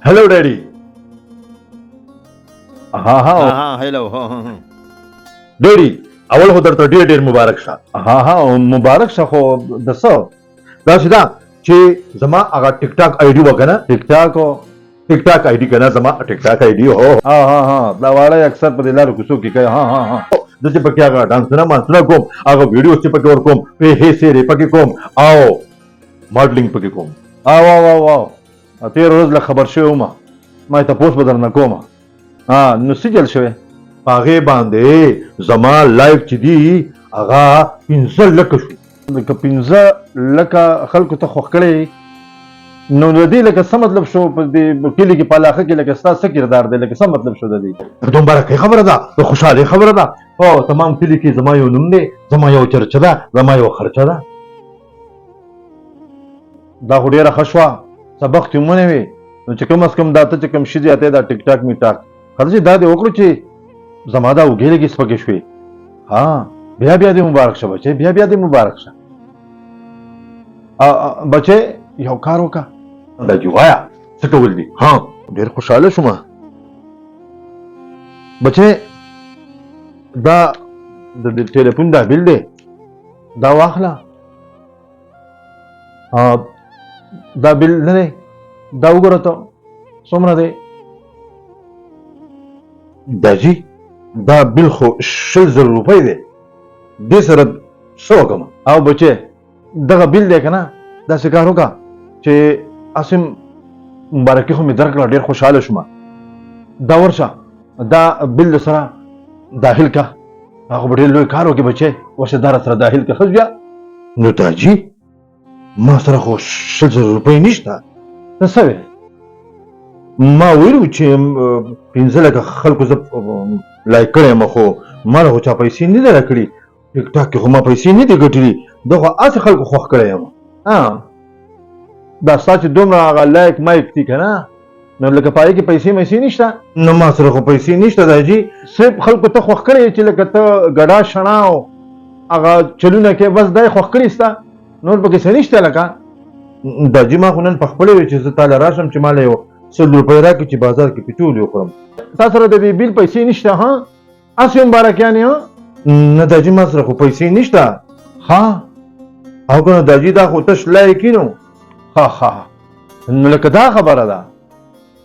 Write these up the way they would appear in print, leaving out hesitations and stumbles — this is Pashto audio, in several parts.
Hello daddy. ها ها ها هلو ډېری اول خو درته ډېر ډېر مبارک شه. ها مبارک شه خو د څه داسې ده چې زما هغه ټیک ټاک آی ډي وکنه ټیک ټاک آی ډي کنه زما ټیک ټاک آی ډي هو دا واړه اکثر په دې لارو کوڅو کې کوي. زه چې پکې هغه ډانسونه مانسونه کوم هغه ویډیوز چې پکې ورکوم پیسې سیرې پکې کوم او ماډلینګ پکې کوم. واو تېر ورځ له خبر شوی وم ما یې تپوس به درنه کوم. نو څه جل شوی په هغې باندې زما لایف چې دي هغه 15 لکه شو. لکه 15 لکه خلکو ته خوښ کړی نو د دې لکه څه مطلب شو په دې کلي کې په علاقه کې لکه ستا څه کردار دی لکه څه مطلب شو د دې دومره ښه خبره ده د خوشحالۍ خبره ده او تمام کلي کې زما یو نوم دی زما یو چرچه ده زما یو خرچه ده. دا خو ډېره ښه شوه سبق چې مونې وي نو چې کم از کم دا ته چې کوم شي زیاتی دا ټیک ټاک می ټاک خدای چې دا دې وکړو چې زما دا اوږې لږې سپکې شوې. بیا دې مبارک شه بچې بیا دې مبارک شه. بچې یو کار وکړه دا چې وایا څه ډول دي. ډېر خوشحاله شوم بچې دا د ټلیفون دا بیل دی دا واخله دا بیل نه دی دا وګوره ته څومره دی. داجی دا بیل خو 100,000 روپۍ دی دې سره څه وکړم. او بچې دغه بیل دی که نه داسې کار وکړه چې اسم مبارکي خو مې درکړه ډېر خوشحاله شوم. دا ورشه دا بیل د سره داخل که هغه به ډېر لوی کار وکړي بچې ورشه دا راسره داخل که ښه بیا. نو داجي ما سره خو 100,000 روپۍ نشته ته څه وې ما ویلو چې 15 لکه خلکو زه لایک کړی یم خو ما له خو چا پیسې نه دي راکړي ټیک ټاک کې خو ما پیسې نه دي ګټلي ده خو هسې خلکو خوښ کړی یم. دا ستا چې دومره هغه لایک مایک دي که نه نو لکه په هغې کې پیسې نشته. نو ما سره خو پیسې نشته داجي صرف خلکو ته خوښ کړی چې لکه ته ګډا شڼا او هغه چلونه کې بس دا یې خوښ کړي ستا نور پکې څه نشته لکه. داجي ما خو نن په خپله وی چې زه تاله راشم چې ماله یو 100 روپۍ راکړي چې بازار کې پټولې وخورم. تا سره د دې بیل پیسې نشته هسې مبارکیانې نه داجي ما سره خو پیسې نشته. او که نه داجي دا خو تش لایکي نو نو لکه دا خبره ده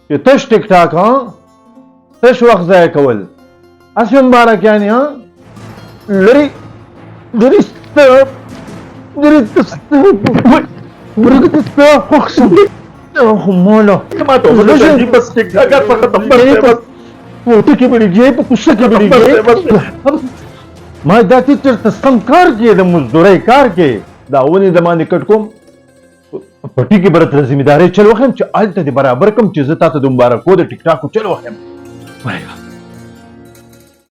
چې تش ټیک ټاک تش وخت ضایع کول هسې مبارکیانې لرې مولا بس ٹھیک ٹھاک کې بړيږي په کوڅه کې بړيږي ما دا چې تر سم کار کې د مزدورۍ کار کې دا ونې د باندې کټ کوم پټي کې برت ذمہ داري چل وخم چې آلته دې برابر کوم چې زه تاسو د مبارکو د ټیک ټاک چل وخم.